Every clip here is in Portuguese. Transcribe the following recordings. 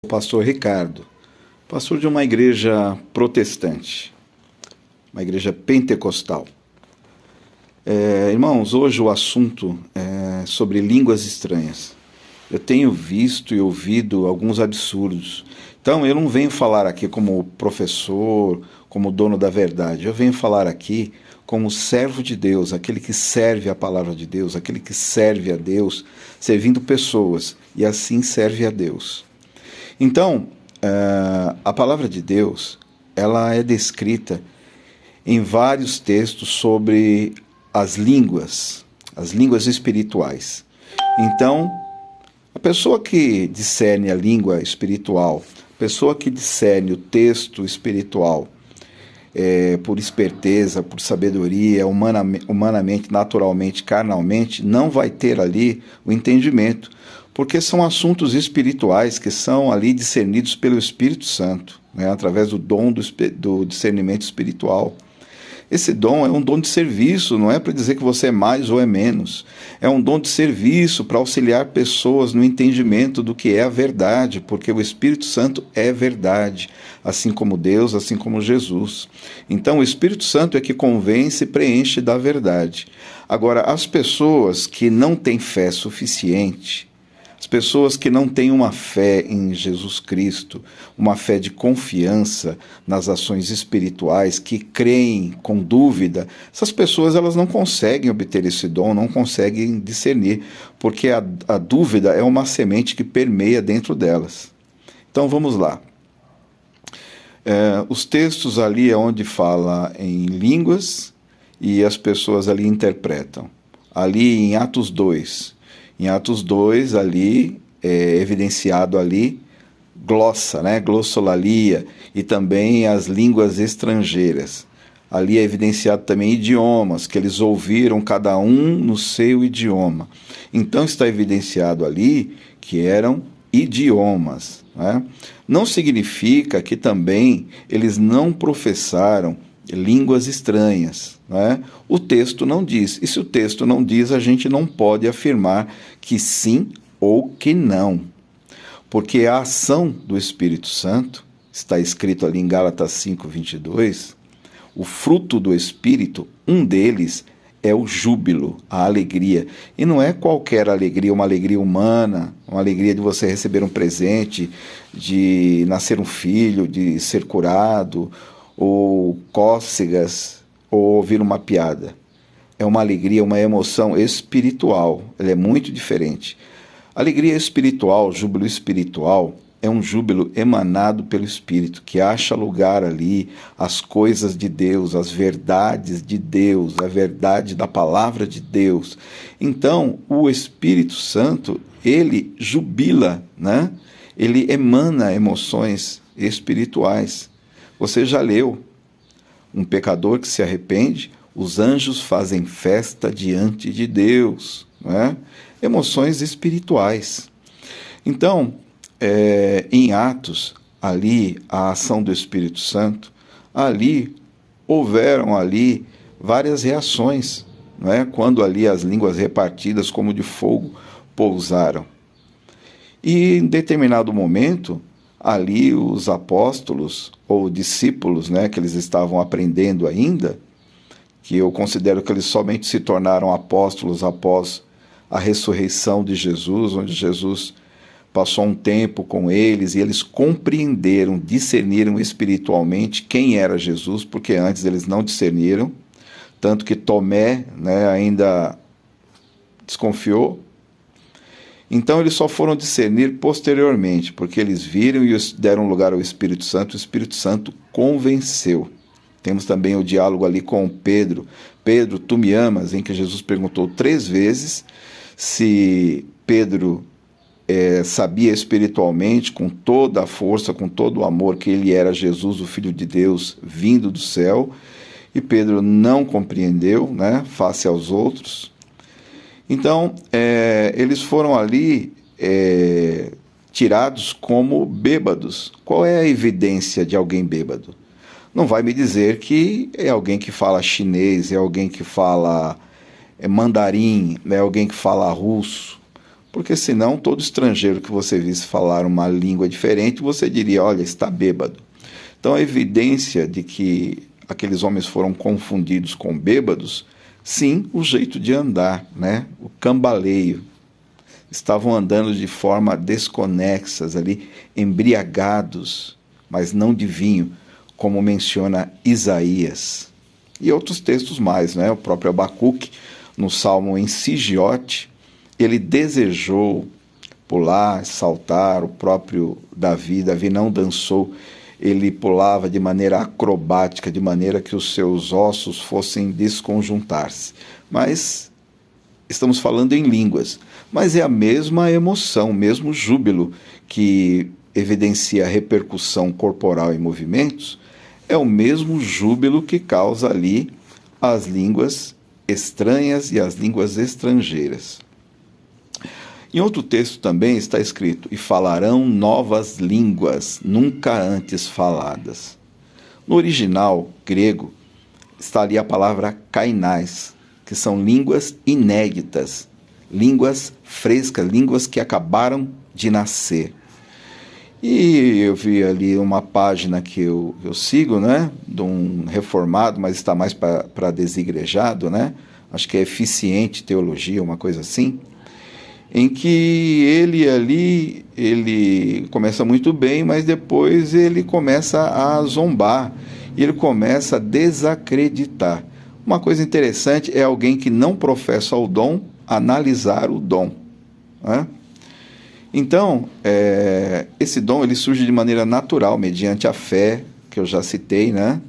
Pastor Ricardo, pastor de uma igreja protestante, uma igreja pentecostal. Irmãos, hoje o assunto é sobre línguas estranhas. Eu tenho visto e ouvido alguns absurdos. Então, eu não venho falar aqui como professor, como dono da verdade. Eu venho falar aqui como servo de Deus, aquele que serve a palavra de Deus, aquele que serve a Deus, servindo pessoas, e assim serve a Deus. Então, a palavra de Deus, ela é descrita em vários textos sobre as línguas espirituais. Então, a pessoa que discerne a língua espiritual, a pessoa que discerne o texto espiritual, por esperteza, por sabedoria, humanamente, naturalmente, carnalmente, não vai ter ali o entendimento, porque são assuntos espirituais que são ali discernidos pelo Espírito Santo, né, através do dom do discernimento espiritual. Esse dom é um dom de serviço, não é para dizer que você é mais ou é menos. É um dom de serviço para auxiliar pessoas no entendimento do que é a verdade, porque o Espírito Santo é verdade, assim como Deus, assim como Jesus. Então, o Espírito Santo é que convence e preenche da verdade. Agora, as pessoas que não têm fé suficiente, as pessoas que não têm uma fé em Jesus Cristo, uma fé de confiança nas ações espirituais, que creem com dúvida, essas pessoas elas não conseguem obter esse dom, não conseguem discernir, porque a dúvida é uma semente que permeia dentro delas. Então vamos lá. Os textos ali é onde fala em línguas e as pessoas ali interpretam. Ali em Atos 2, ali é evidenciado ali glossa, né? Glossolalia, e também as línguas estrangeiras. Ali é evidenciado também idiomas, que eles ouviram cada um no seu idioma. Então está evidenciado ali que eram idiomas, né? Não significa que também eles não professaram línguas estranhas, né? O texto não diz. E se o texto não diz, a gente não pode afirmar que sim ou que não. Porque a ação do Espírito Santo, está escrito ali em Gálatas 5:22, o fruto do Espírito, um deles é o júbilo, a alegria. E não é qualquer alegria, uma alegria humana, uma alegria de você receber um presente, de nascer um filho, de ser curado, ou cócegas, ou ouvir uma piada. É uma alegria, uma emoção espiritual. Ela é muito diferente. Alegria espiritual, júbilo espiritual, é um júbilo emanado pelo Espírito, que acha lugar ali as coisas de Deus, as verdades de Deus, a verdade da palavra de Deus. Então, o Espírito Santo, ele jubila, né? Ele emana emoções espirituais. Você já leu: um pecador que se arrepende, os anjos fazem festa diante de Deus, né? Emoções espirituais. Então, em Atos, ali, a ação do Espírito Santo, ali, houveram ali várias reações, não é? Quando ali as línguas repartidas como de fogo pousaram. E em determinado momento, ali os apóstolos ou discípulos, né, que eles estavam aprendendo ainda, que eu considero que eles somente se tornaram apóstolos após a ressurreição de Jesus, onde Jesus passou um tempo com eles e eles compreenderam, discerniram espiritualmente quem era Jesus, porque antes eles não discerniram, tanto que Tomé, né, ainda desconfiou. Então eles só foram discernir posteriormente, porque eles viram e deram lugar ao Espírito Santo, o Espírito Santo convenceu. Temos também o diálogo ali com Pedro. Pedro, tu me amas? Em que Jesus perguntou 3 vezes se Pedro sabia espiritualmente, com toda a força, com todo o amor, que ele era Jesus, o Filho de Deus, vindo do céu. E Pedro não compreendeu, né, face aos outros. Então, eles foram ali tirados como bêbados. Qual é a evidência de alguém bêbado? Não vai me dizer que é alguém que fala chinês, é alguém que fala mandarim, é alguém que fala russo, porque senão todo estrangeiro que você visse falar uma língua diferente, você diria, olha, está bêbado. Então a evidência de que aqueles homens foram confundidos com bêbados, sim, o jeito de andar, né? O cambaleio. Estavam andando de forma desconexas ali, embriagados, mas não de vinho, como menciona Isaías. E outros textos mais, né? O próprio Abacuque, no Salmo em Sigiote, ele desejou pular, saltar, o próprio Davi não dançou, ele pulava de maneira acrobática, de maneira que os seus ossos fossem desconjuntar-se. Mas estamos falando em línguas, mas é a mesma emoção, o mesmo júbilo que evidencia a repercussão corporal em movimentos, é o mesmo júbilo que causa ali as línguas estranhas e as línguas estrangeiras. Em outro texto também está escrito, e falarão novas línguas, nunca antes faladas. No original grego está ali a palavra kainais, que são línguas inéditas, línguas frescas, línguas que acabaram de nascer. E eu vi ali uma página que eu sigo, né, de um reformado, mas está mais para desigrejado, né, acho que é Eficiente Teologia, uma coisa assim, em que ele começa muito bem, mas depois ele começa a zombar, e ele começa a desacreditar. Uma coisa interessante é alguém que não professa o dom, analisar o dom, né? Então, esse dom ele surge de maneira natural, mediante a fé, que eu já citei, né?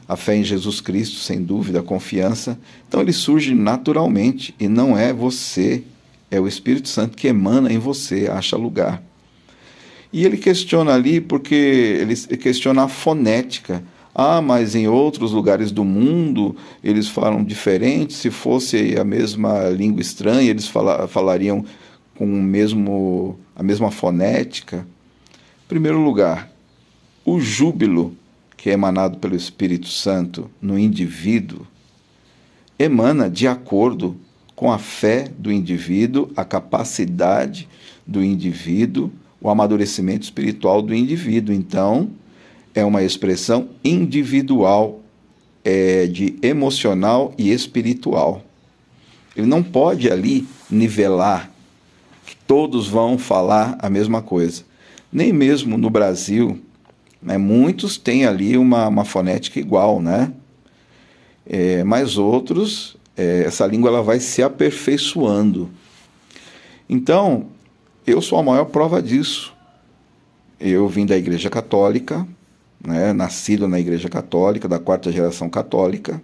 A fé em Jesus Cristo, sem dúvida, a confiança. Então, ele surge naturalmente, e não é você, é o Espírito Santo que emana em você, acha lugar. E ele questiona ali, porque ele questiona a fonética. Ah, mas em outros lugares do mundo eles falam diferente, se fosse a mesma língua estranha, eles falariam com a mesma fonética. Em primeiro lugar, o júbilo que é emanado pelo Espírito Santo no indivíduo emana de acordo com a fé do indivíduo, a capacidade do indivíduo, o amadurecimento espiritual do indivíduo. Então, é uma expressão individual, de emocional e espiritual. Ele não pode ali nivelar que todos vão falar a mesma coisa. Nem mesmo no Brasil, né, muitos têm ali uma fonética igual, né? Mas outros, essa língua ela vai se aperfeiçoando. Então, eu sou a maior prova disso. Eu vim da Igreja Católica, né, nascido na Igreja Católica, da 4ª geração católica,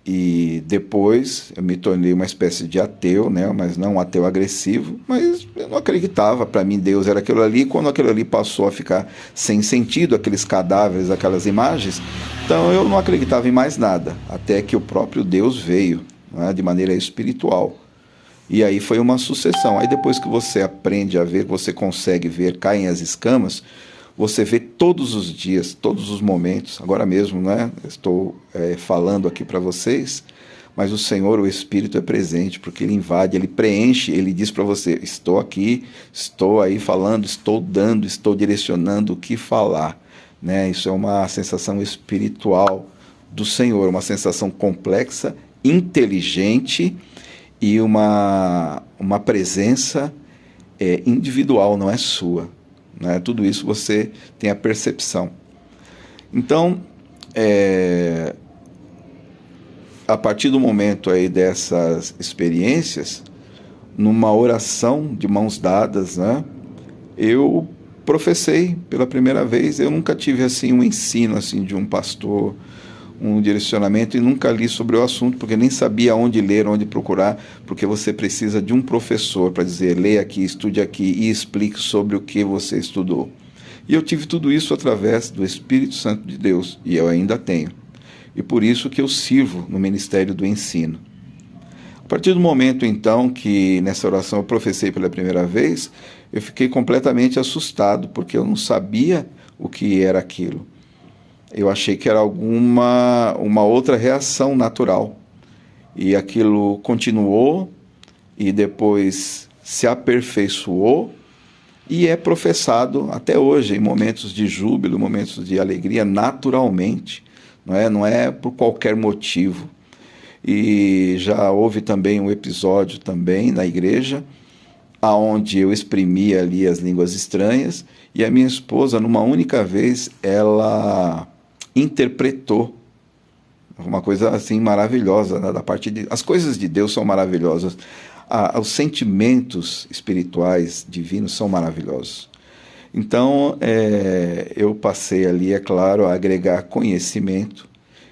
e depois eu me tornei uma espécie de ateu, né, mas não um ateu agressivo, mas eu não acreditava, para mim Deus era aquilo ali, quando aquilo ali passou a ficar sem sentido, aqueles cadáveres, aquelas imagens, então eu não acreditava em mais nada, até que o próprio Deus veio, né, de maneira espiritual. E aí foi uma sucessão. Aí depois que você aprende a ver, você consegue ver, caem as escamas, você vê todos os dias, todos os momentos. Agora mesmo, né? Estou falando aqui para vocês, mas o Senhor, o Espírito é presente, porque Ele invade, Ele preenche, Ele diz para você, estou aqui, estou aí falando, estou dando, estou direcionando o que falar, né? Isso é uma sensação espiritual do Senhor, uma sensação complexa, inteligente, e uma presença individual, não é sua, né? Tudo isso você tem a percepção. Então, a partir do momento aí dessas experiências, numa oração de mãos dadas, né, eu professei pela primeira vez. Eu nunca tive assim um ensino assim de um pastor, um direcionamento, e nunca li sobre o assunto, porque nem sabia onde ler, onde procurar, porque você precisa de um professor para dizer, leia aqui, estude aqui e explique sobre o que você estudou. E eu tive tudo isso através do Espírito Santo de Deus, e eu ainda tenho. E por isso que eu sirvo no Ministério do Ensino. A partir do momento, então, que nessa oração eu professei pela primeira vez, eu fiquei completamente assustado, porque eu não sabia o que era aquilo. Eu achei que era uma outra reação natural. E aquilo continuou, e depois se aperfeiçoou e é professado até hoje, em momentos de júbilo, momentos de alegria, naturalmente, não é por qualquer motivo. E já houve também um episódio também na igreja, aonde eu exprimia ali as línguas estranhas, e a minha esposa, numa única vez, ela interpretou uma coisa assim maravilhosa, né, da parte de... As coisas de Deus são maravilhosas. Os sentimentos espirituais divinos são maravilhosos. Então, eu passei ali, é claro, a agregar conhecimento.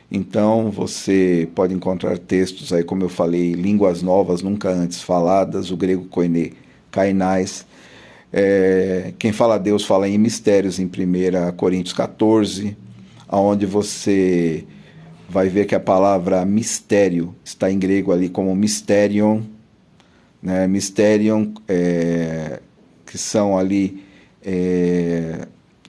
Então, você pode encontrar textos aí, como eu falei, línguas novas, nunca antes faladas, o grego koine, kainais. Quem fala Deus fala em mistérios, em 1 Coríntios 14, onde você vai ver que a palavra mistério está em grego ali como mysterion, né? Mysterion, que são ali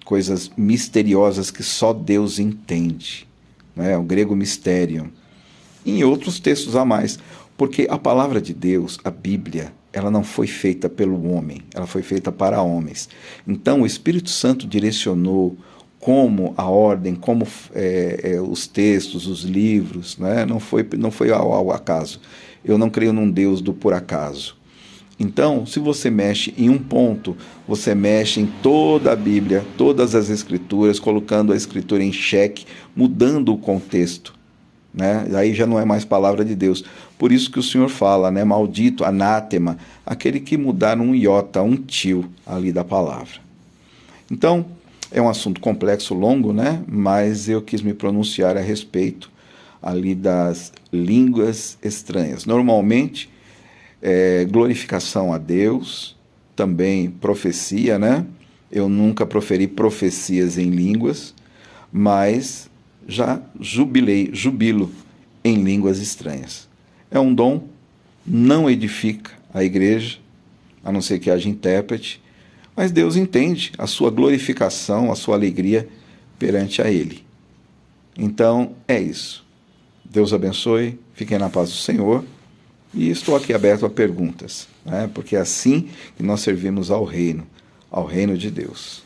coisas misteriosas que só Deus entende, né? O grego mysterion. E em outros textos a mais, porque a palavra de Deus, a Bíblia, ela não foi feita pelo homem, ela foi feita para homens. Então o Espírito Santo direcionou como a ordem, como os textos, os livros, né? Não foi ao acaso. Eu não creio num Deus do por acaso. Então, se você mexe em um ponto, você mexe em toda a Bíblia, todas as Escrituras, colocando a Escritura em xeque, mudando o contexto, né? Aí já não é mais palavra de Deus. Por isso que o Senhor fala, né? Maldito, anátema, aquele que mudar um iota, um tio ali da palavra. Então, é um assunto complexo, longo, né? Mas eu quis me pronunciar a respeito ali das línguas estranhas. Normalmente, glorificação a Deus, também profecia, né? Eu nunca proferi profecias em línguas, mas já jubilo em línguas estranhas. É um dom, não edifica a igreja, a não ser que haja intérprete, mas Deus entende a sua glorificação, a sua alegria perante a Ele. Então, é isso. Deus abençoe, fiquem na paz do Senhor, e estou aqui aberto a perguntas, né? Porque é assim que nós servimos ao reino de Deus.